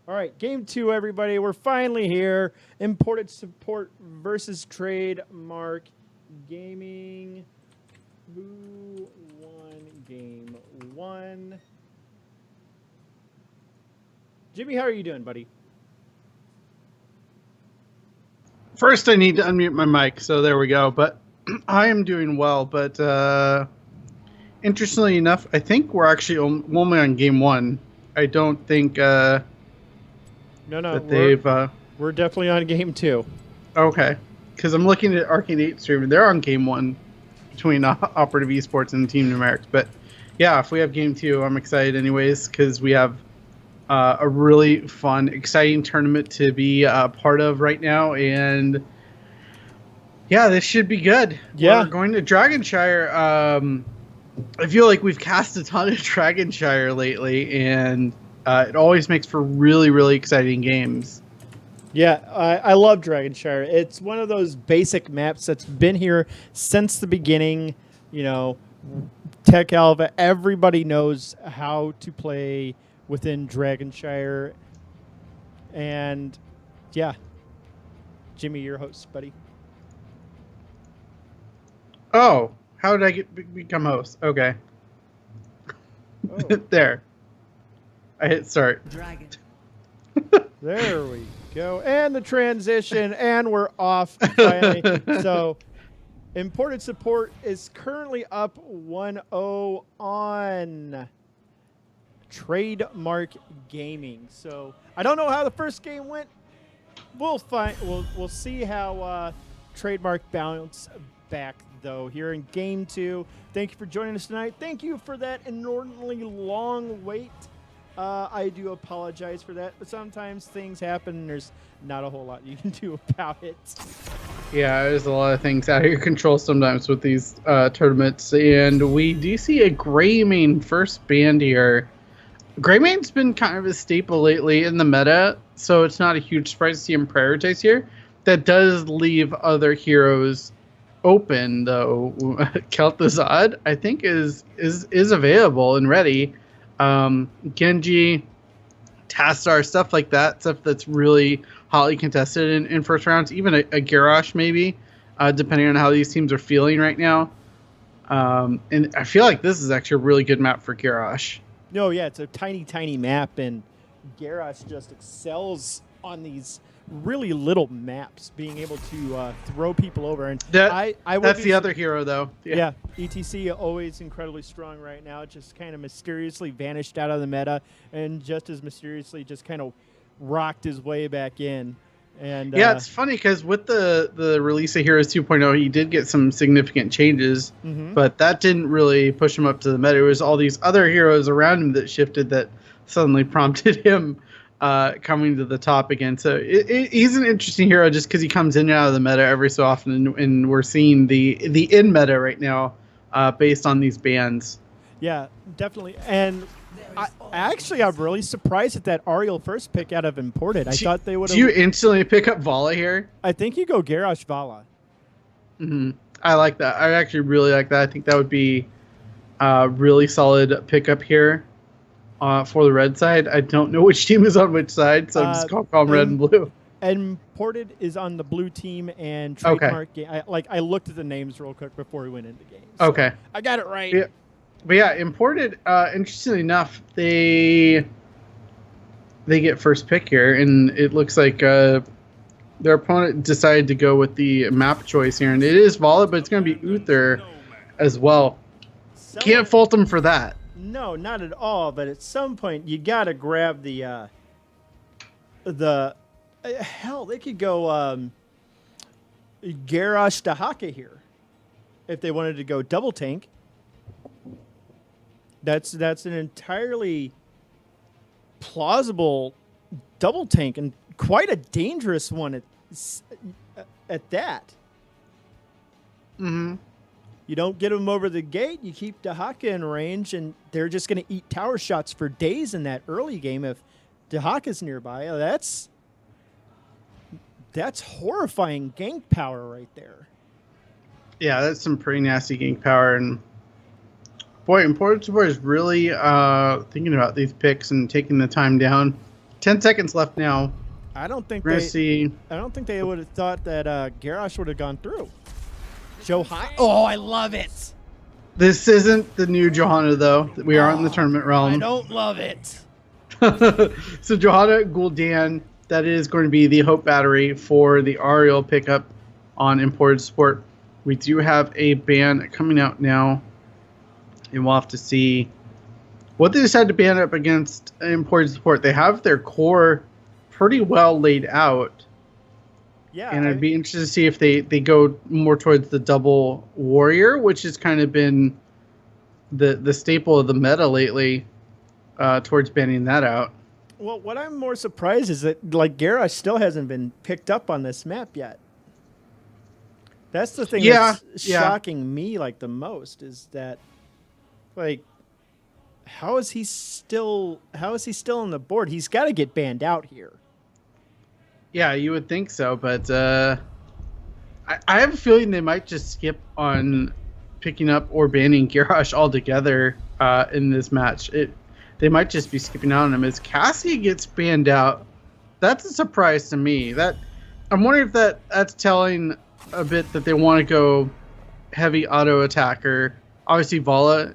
All right, game 2, everybody. We're finally here. Imported support versus Trademark Gaming. Who won game 1? Jimmy, how are you doing, buddy? First, I need to unmute my mic, so there we go. But I am doing well. But interestingly enough, I think we're actually only on game 1. I don't think No, that they've. We're definitely on game 2. Okay, because I'm looking at Arcane 8 stream, and they're on game 1 between Operative Esports and Team Numerics. But yeah, if we have game 2, I'm excited anyways, because we have a really fun, exciting tournament to be a part of right now, and yeah, this should be good. Yeah, we're going to Dragonshire. I feel like we've cast a ton of Dragonshire lately, and it always makes for really, really exciting games. Yeah, I love Dragonshire. It's one of those basic maps that's been here since the beginning. You know, Tech Alva, everybody knows how to play within Dragonshire. And yeah, Jimmy, your host, buddy. Oh, how did I become host? Okay. Oh. There. I hit start. Dragon. There we go. And the transition, and we're off finally. So, imported support is currently up 1-0 on Trademark Gaming. So, I don't know how the first game went. We'll see how Trademark bounce back, though, here in game 2. Thank you for joining us tonight. Thank you for that inordinately long wait. I do apologize for that, but sometimes things happen and there's not a whole lot you can do about it. Yeah, there's a lot of things out of your control sometimes with these tournaments, and we do see a Greymane first banned here. Greymane's been kind of a staple lately in the meta, so it's not a huge surprise to see him prioritize here. That does leave other heroes open, though. Kel'Thuzad, I think, is available and ready. Genji, Tassadar, stuff like that, stuff that's really hotly contested in first rounds, even a Garrosh maybe, depending on how these teams are feeling right now. And I feel like this is actually a really good map for Garrosh. No, yeah, it's a tiny, tiny map, and Garrosh just excels on these really little maps, being able to throw people over. And that's the other hero, though. Yeah, ETC always incredibly strong right now. Just kind of mysteriously vanished out of the meta, and just as mysteriously just kind of rocked his way back in. And yeah, it's funny because with the release of Heroes 2.0, he did get some significant changes, but that didn't really push him up to the meta. It was all these other heroes around him that shifted that suddenly prompted him coming to the top again. So he's an interesting hero just because he comes in and out of the meta every so often, and we're seeing the in meta right now based on these bans. Yeah, definitely. And I'm really surprised at that Ariel first pick out of imported. I thought they would have. Do you instantly pick up Vala here? I think you go Garrosh Vala. I like that. I actually really like that. I think that would be a really solid pickup here. For the red side, I don't know which team is on which side, so I'm just call them red and blue. Imported is on the blue team, and Trademark. Okay. I looked at the names real quick before we went into the game. So okay, I got it right. Yeah. But yeah, imported. Interestingly enough, they get first pick here, and it looks like their opponent decided to go with the map choice here, and it is Vala, but it's going to be Uther as well. Can't fault them for that. No, not at all. But at some point, you got to grab the hell. They could go Garrosh Dahaka here if they wanted to go double tank. That's an entirely plausible double tank and quite a dangerous one at that. You don't get them over the gate. You keep Dahaka in range, and they're just going to eat tower shots for days in that early game if Dahaka's nearby. That's horrifying gank power right there. Yeah, that's some pretty nasty gank power, and boy, Imported Support is really thinking about these picks and taking the time down. 10 seconds left now. I don't think We're gonna see. I don't think they would have thought that Garrosh would have gone through. Johanna. Oh, I love it. This isn't the new Johanna, though. We are in the tournament realm. I don't love it. So Johanna Gul'dan, that is going to be the Hope Battery for the Ariel pickup on imported support. We do have a ban coming out now, and we'll have to see what they decide to ban up against imported support. They have their core pretty well laid out. Yeah, and I'd be interested to see if they go more towards the double warrior, which has kind of been the staple of the meta lately, towards banning that out. Well, what I'm more surprised is that Garrosh still hasn't been picked up on this map yet. That's the thing that's shocking me the most is that how is he still on the board? He's got to get banned out here. Yeah, you would think so, but I have a feeling they might just skip on picking up or banning Garrosh altogether in this match. They might just be skipping out on him. As Cassie gets banned out, that's a surprise to me. I'm wondering if that's telling a bit that they want to go heavy auto attacker. Obviously, Vala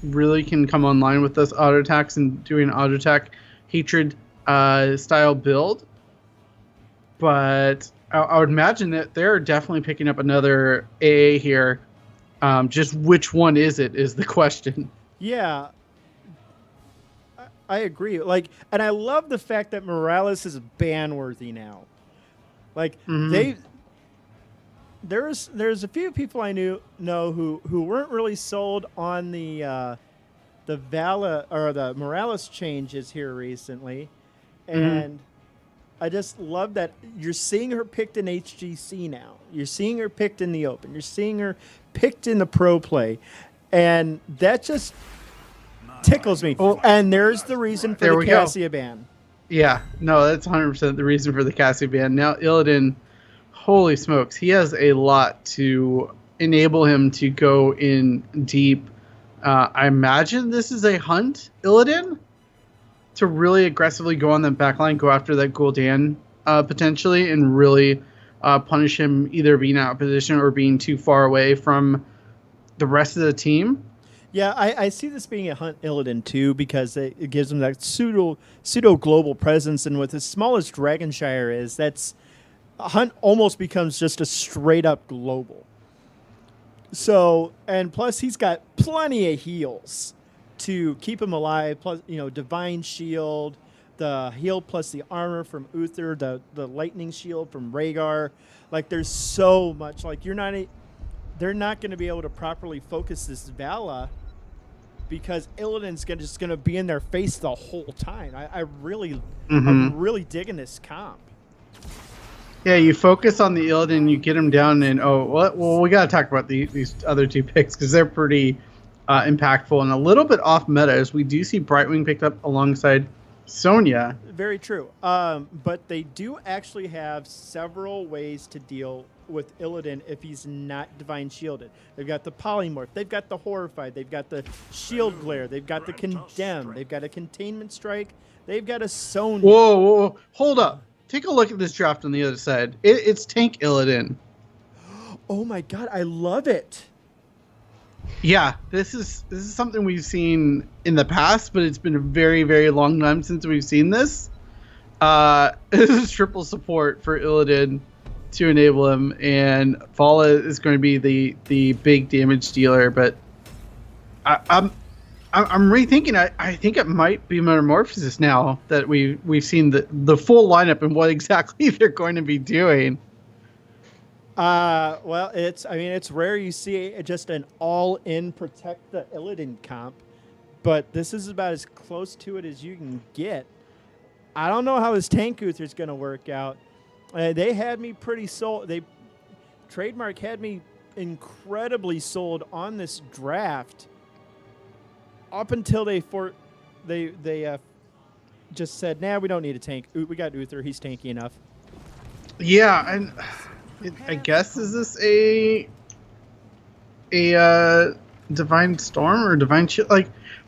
really can come online with those auto attacks and doing auto attack hatred style build. But I would imagine that they're definitely picking up another AA here. Just which one is it is the question. Yeah, I agree. And I love the fact that Morales is ban worthy now. There's a few people I know who weren't really sold on the Vala or the Morales changes here recently, and I just love that you're seeing her picked in HGC now. You're seeing her picked in the Open. You're seeing her picked in the Pro Play, and that just tickles me. And there's the reason for the Cassia ban. Yeah, no, that's 100% the reason for the Cassia ban. Now, Illidan, holy smokes, he has a lot to enable him to go in deep. I imagine this is a hunt, Illidan, to really aggressively go on the backline, go after that Gul'dan potentially, and really punish him either being out of position or being too far away from the rest of the team. Yeah, I see this being a hunt Illidan too, because it gives him that pseudo global presence, and with as small as Dragonshire is, that's a hunt almost becomes just a straight up global. So, and plus he's got plenty of heals to keep him alive, plus Divine Shield, the heal plus the armor from Uther, the lightning shield from Rhaegar. There's so much. They're not going to be able to properly focus this Vala because Illidan's just going to be in their face the whole time. I'm really digging this comp. Yeah, you focus on the Illidan, you get him down, and we got to talk about these other two picks because they're pretty impactful and a little bit off meta, as we do see Brightwing picked up alongside Sonya. Very true. But they do actually have several ways to deal with Illidan if he's not Divine Shielded. They've got the Polymorph, they've got the Horrified, they've got the Shield Glare, they've got the Condemn, they've got a Containment Strike, they've got a Sonya. Whoa, hold up. Take a look at this draft on the other side. It's Tank Illidan. Oh my god, I love it. Yeah, this is something we've seen in the past, but it's been a very, very long time since we've seen this. This is triple support for Illidan to enable him, and Vala is going to be the big damage dealer. But I'm rethinking. I think it might be Metamorphosis now that we've seen the full lineup and what exactly they're going to be doing. Well, it's rare you see just an all-in protect the Illidan comp, but this is about as close to it as you can get. I don't know how this Tank Uther's going to work out. They had me pretty sold. Trademark had me incredibly sold on this draft up until they just said, nah, we don't need a tank. We got Uther. He's tanky enough. Yeah, and I guess, is this a Divine Storm or Divine Shield?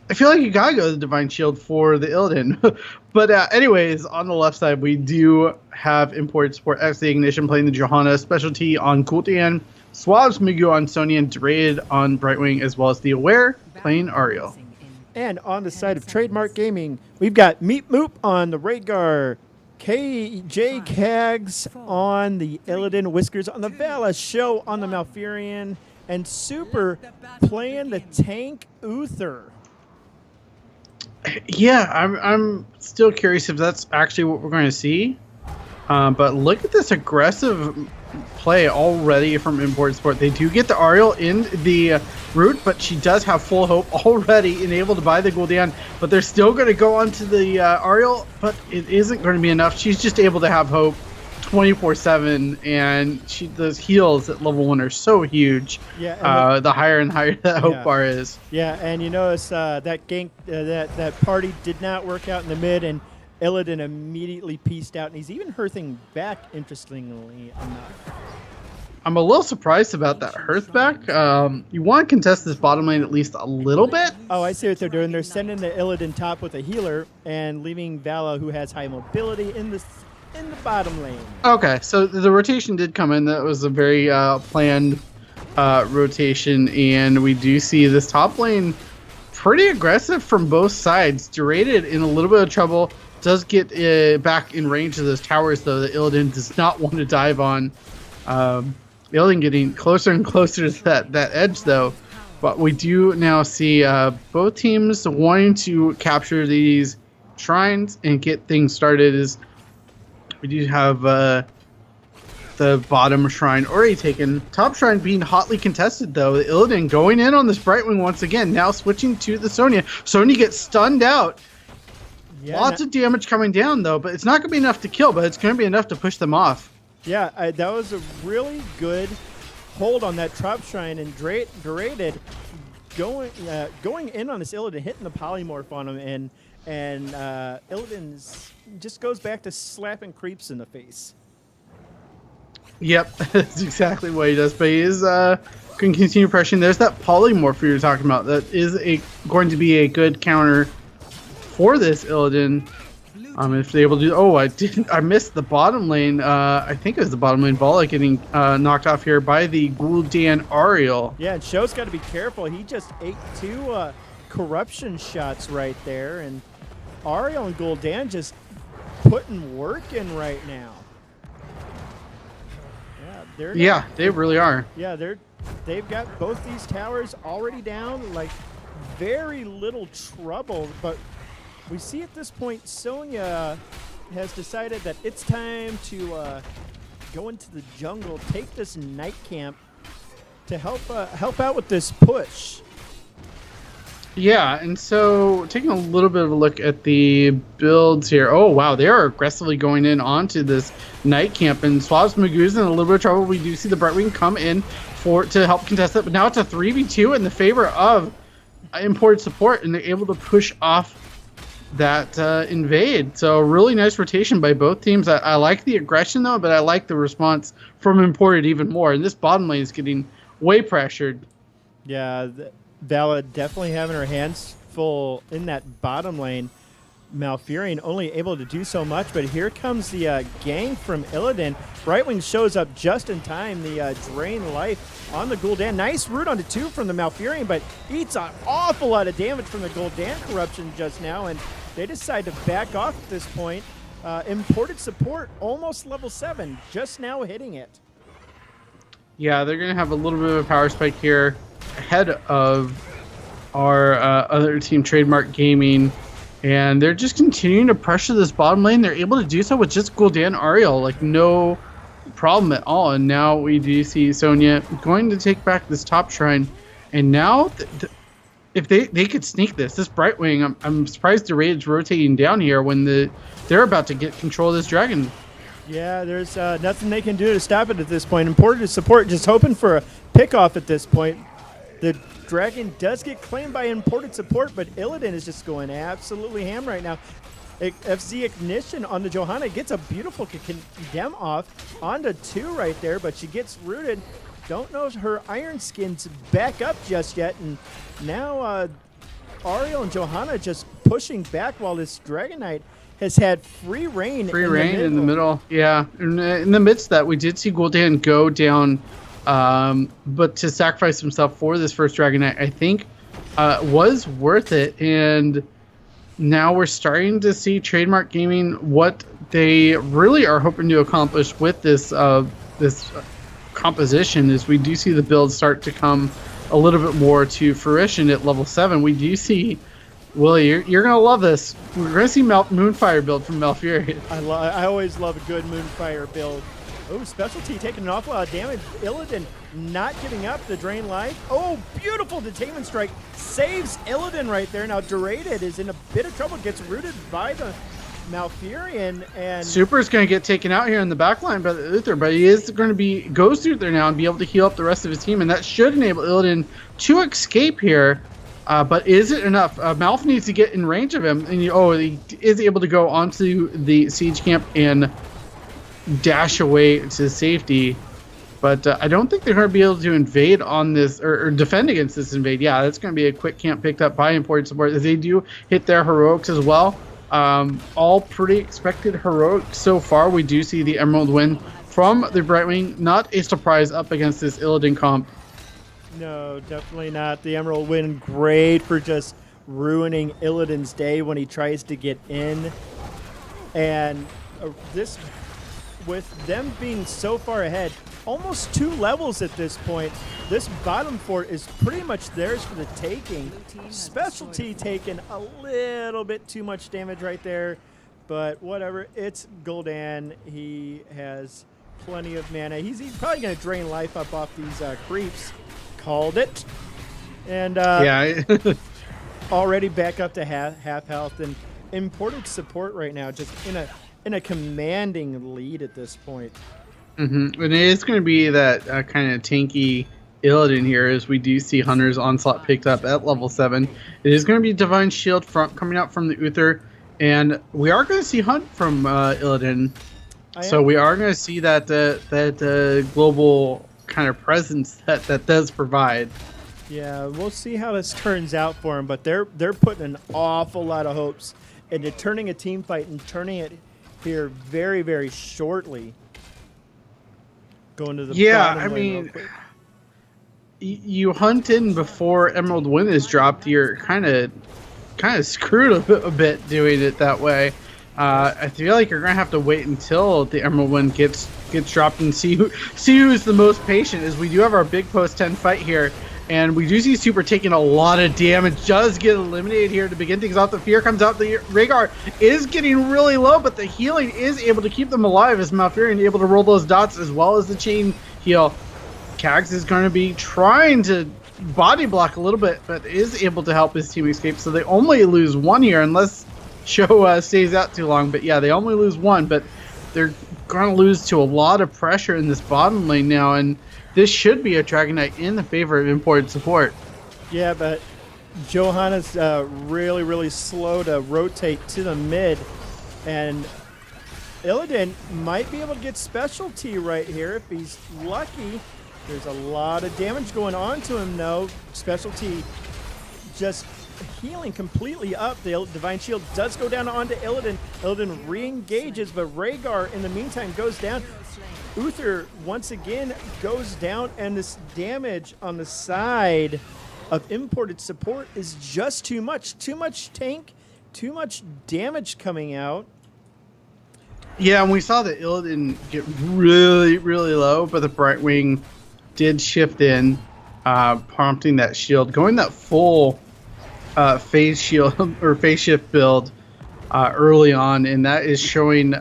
I feel like you gotta go to the Divine Shield for the Illidan. But anyways, on the left side, we do have import support X the Ignition playing the Johanna, specialty on Gul'dan, Swabs Migu on Sonya, and Dread on Brightwing, as well as the Aware playing Ariel. And on the side of Trademark Gaming, we've got Meep Moop on the Rhaegar, KJ Kags on the Illidan, Whiskers on the Vala, Show on the Malfurion, and Super playing the tank Uther. Yeah, I'm still curious if that's actually what we're going to see. But look at this aggressive play already from Import Sport. They do get the Ariel in the route, but she does have full hope already enabled to buy the Gul'dan. But they're still going to go onto the Ariel, but it isn't going to be enough. She's just able to have hope 24/7, and those heals at level 1 are so huge. Yeah, the higher and higher that hope bar is. Yeah, and you notice that gank, that party did not work out in the mid, and Illidan immediately pieced out, and he's even hearthing back, interestingly enough. I'm a little surprised about that hearth back. You want to contest this bottom lane at least a little bit. Oh, I see what they're doing. They're sending the Illidan top with a healer and leaving Vala, who has high mobility, in the bottom lane. Okay, so the rotation did come in. That was a very planned rotation, and we do see this top lane pretty aggressive from both sides. Derated in a little bit of trouble. Does get back in range of those towers, though, that Illidan does not want to dive on. Illidan getting closer and closer to that edge, though. But we do now see both teams wanting to capture these shrines and get things started. As we do have the bottom shrine already taken. Top shrine being hotly contested, though. The Illidan going in on this Brightwing once again. Now switching to the Sonya. Sonya gets stunned out. Yeah, lots of damage coming down, though, but it's not going to be enough to kill, but it's going to be enough to push them off. Yeah, that was a really good hold on that top shrine, and Derated going in on this Illidan, hitting the polymorph on him, and Illidan just goes back to slapping creeps in the face. Yep, that's exactly what he does, but he is going to continue pressuring. There's that polymorph you were talking about. That is going to be a good counter for this Illidan. If they're able to do, I missed the bottom lane. I think it was the bottom lane. Vala getting knocked off here by the Gul'dan Ariel. Yeah, and Show's got to be careful. He just ate 2 corruption shots right there, and Ariel and Gul'dan just putting work in right now. Yeah, they really are. Yeah, they've got both these towers already down, like very little trouble, but we see at this point Sonya has decided that it's time to go into the jungle, take this night camp to help out with this push. Yeah, and so taking a little bit of a look at the builds here. Oh, wow, they are aggressively going in onto this night camp, and Swabs Magoo's in a little bit of trouble. We do see the Brightwing come in to help contest it, but now it's a 3v2 in the favor of imported support, and they're able to push off that invade. So really nice rotation by both teams. I like the aggression, though, but I like the response from imported even more, and this bottom lane is getting way pressured. Yeah, Vala definitely having her hands full in that bottom lane. Malfurion only able to do so much, but here comes the gang from Illidan. Brightwing shows up just in time. The drain life on the Gul'dan. Nice root onto 2 from the Malfurion, but eats an awful lot of damage from the Gul'dan corruption just now, and they decide to back off at this point. Imported support almost level 7, just now hitting it. Yeah, they're going to have a little bit of a power spike here ahead of our other team, Trademark Gaming. And they're just continuing to pressure this bottom lane. They're able to do so with just Gul'dan Ariel, like no problem at all. And now we do see Sonya going to take back this top shrine. And now, if they could sneak this Brightwing, I'm surprised the raid's rotating down here when they're about to get control of this dragon. Yeah, there's nothing they can do to stop it at this point. Imported support just hoping for a pick-off at this point. The dragon does get claimed by imported support, but Illidan is just going absolutely ham right now. FZ Ignition on the Johanna gets a beautiful condemn off onto 2 right there, but she gets rooted. Don't know if her Iron Skin's back up just yet, and now Ariel and Johanna just pushing back while this Dragon Knight has had free reign. Free reign in the middle. Yeah. In the midst of that, we did see Gul'dan go down, but to sacrifice himself for this first Dragon Knight, I think was worth it. And now we're starting to see Trademark Gaming what they really are hoping to accomplish with this this composition is we do see the builds start to come a little bit more to fruition at level 7. We do see, Willie, you're going to love this. We're going to see Moonfire build from Malfurion. I always love a good Moonfire build. Oh, Specialty taking an awful lot of damage. Illidan not giving up the drain life. Oh, beautiful Detainment Strike. Saves Illidan right there. Now Derated is in a bit of trouble. Gets rooted by the Malfurion. And Super's going to get taken out here in the backline by the Uther, but he is going to be Ghost Uther now and be able to heal up the rest of his team, and that should enable Illidan to escape here. But is it enough? Malf needs to get in range of him, and he is able to go onto the siege camp and dash away to safety. But I don't think they're going to be able to invade on this or defend against this invade. Yeah, that's going to be a quick camp picked up by important support as they do hit their heroics as well. All pretty expected heroics so far. We do see the Emerald win from the Brightwing. Not a surprise up against this Illidan comp. no, definitely not. The Emerald win, great for just ruining Illidan's day when he tries to get in. And this, with them being so far ahead, almost 2 levels at this point, this bottom fort is pretty much theirs for the taking. Specialty taking a little bit too much damage right there, but whatever. It's Gul'dan. He has plenty of mana. He's probably going to drain life up off these creeps. Called it. And Yeah. already back up to half health, and important support right now, just in a commanding lead at this point. And it is going to be that kind of tanky Illidan here, as we do see Hunter's Onslaught picked up at level 7. It is going to be Divine Shield coming out from the Uther, and we are going to see Hunt from Illidan. So we are going to see that global kind of presence that does provide. Yeah, we'll see how this turns out for him, but they're putting an awful lot of hopes into turning a team fight and turning it here very, very shortly. Going to the bottom lane real quick. You hunt in before Emerald Wind is dropped. You're kind of screwed a bit doing it that way. I feel like you're gonna have to wait until the Emerald Wind gets dropped and see who's the most patient. As we do have our big post 10 fight here, and we do see Super taking a lot of damage. Does get eliminated here to begin things off. The fear comes out. The Rhaegar is getting really low, but the healing is able to keep them alive as Malfurion able to roll those dots as well as the chain heal. Kags is going to be trying to body block a little bit, but is able to help his team escape. So they only lose 1 here unless Show stays out too long. But yeah, they only lose 1, but they're going to lose to a lot of pressure in this bottom lane now, and this should be a Dragon Knight in the favor of imported support. Yeah, but Johanna's really, really slow to rotate to the mid, and Illidan might be able to get Specialty right here if he's lucky. There's a lot of damage going on to him, though. Specialty just healing completely up. The Divine Shield does go down onto Illidan. Illidan re-engages, but Rhaegar in the meantime goes down. Uther once again goes down, and this damage on the side of imported support is just too much. Too much tank, too much damage coming out. Yeah, and we saw the Illidan get really, really low, but the Brightwing did shift in, prompting that shield, going that full phase shield or phase shift build early on, and that is showing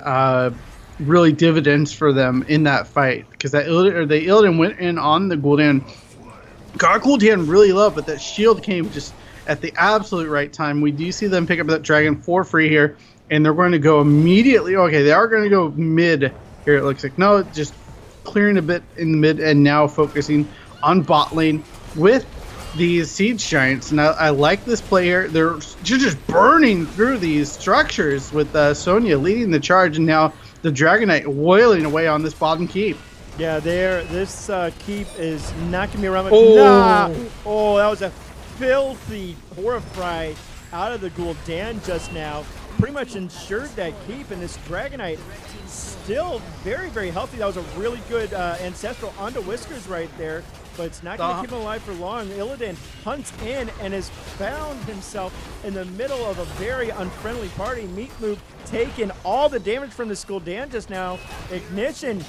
really dividends for them in that fight, because the Illidan went in on the Gul'dan, got Gul'dan really low, but that shield came just at the absolute right time. We do see them pick up that dragon for free here, and they're going to go immediately. Okay, they are going to go mid here. It looks like no, just clearing a bit in the mid, and now focusing on bot lane with these siege giants. And I like this play here. They're just burning through these structures with Sonya leading the charge, and now the Dragon Knight wailing away on this bottom keep. Yeah, this keep is not going to be around. Oh, that was a filthy Horrify out of the Gul'dan just now. Pretty much ensured that keep, and this Dragonite still very, very healthy. That was a really good Ancestral onto Whiskers right there, but it's not going to keep him alive for long. Illidan hunts in and has found himself in the middle of a very unfriendly party. Meat Move taking all the damage from the Gul'dan just now. Ignition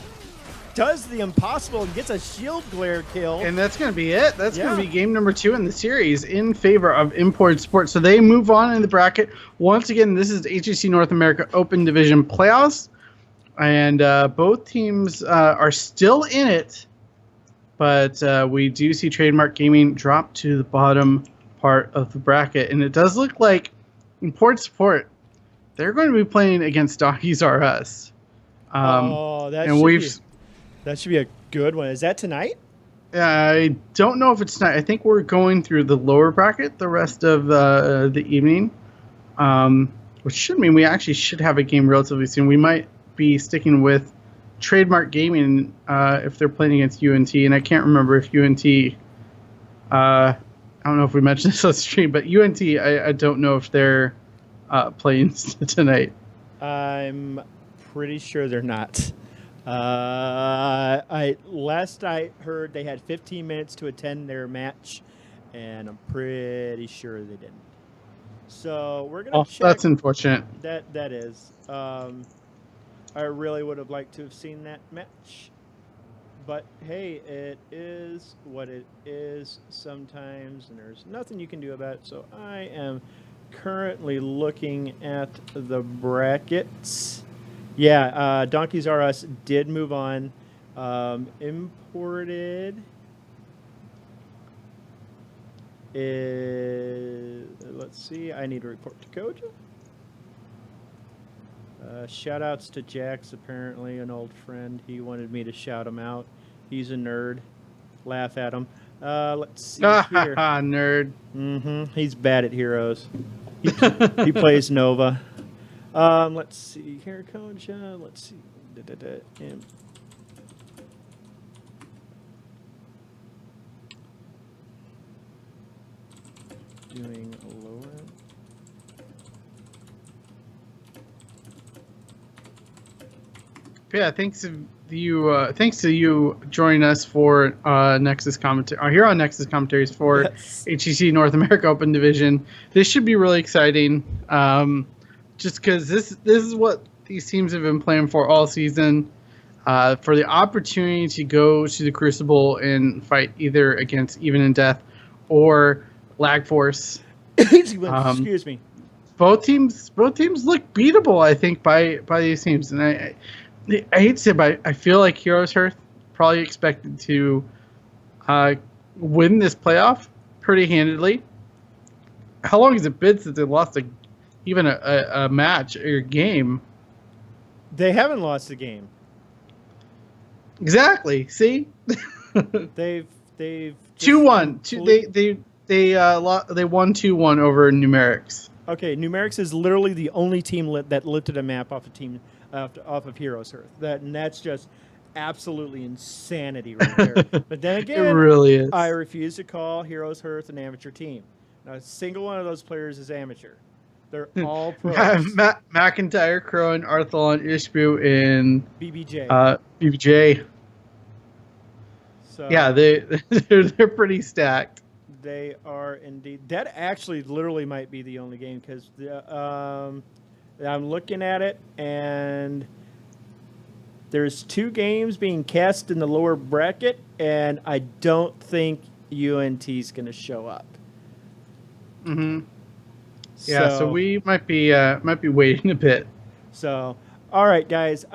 does the impossible and gets a shield glare kill. And that's going to be it. That's going to be game number 2 in the series in favor of Imported Sports. So they move on in the bracket. Once again, this is HGC North America Open Division Playoffs. And both teams are still in it. But we do see Trademark Gaming drop to the bottom part of the bracket. And it does look like Imported Sport, they're going to be playing against Donkeys R Us. That should be a good one. Is that tonight? I don't know if it's tonight. I think we're going through the lower bracket the rest of the evening, which should mean we actually should have a game relatively soon. We might be sticking with Trademark Gaming if they're playing against UNT, and I can't remember if UNT. I don't know if we mentioned this on stream, but UNT, I don't know if they're playing tonight. I'm pretty sure they're not. Last I heard, they had 15 minutes to attend their match, and I'm pretty sure they didn't. So we're gonna check. That's unfortunate. That is. I really would have liked to have seen that match, but hey, it is what it is sometimes, and there's nothing you can do about it. So I am currently looking at the brackets. Yeah, Donkeys R Us did move on. Imported is, let's see, I need to report to Koja. Shout outs to Jax, apparently an old friend. He wanted me to shout him out. He's a nerd. Laugh at him. Let's see here. Nerd. He's bad at heroes. He plays Nova. Let's see here, Koja. Let's see. Doing lower. Yeah, thanks to you joining us for Nexus commentary here on Nexus commentaries for HGC North America Open Division. This should be really exciting. Just because this is what these teams have been playing for all season, for the opportunity to go to the Crucible and fight either against Even in Death or Lag Force. Excuse me. Both teams look beatable, I think, by these teams, and I hate to say, but I feel like Heroes Hearth probably expected to win this playoff pretty handedly. How long has it been since they lost even a match or a game? They haven't lost a game. Exactly. See, they've 2-1. They won 2-1 over Numerics. Okay, Numerics is literally the only team that lifted a map off of Heroes Hearth. That's just absolutely insanity right there. But then again, it really is. I refuse to call Heroes Hearth an amateur team. Not a single one of those players is amateur. They're all pros. McIntyre, Crone, Arthalon, Ishbu, and BBJ. BBJ. So yeah, they're pretty stacked. They are indeed. That actually literally might be the only game because I'm looking at it and there's 2 games being cast in the lower bracket, and I don't think UNT's going to show up. Yeah, so we might be waiting a bit. So, all right, guys.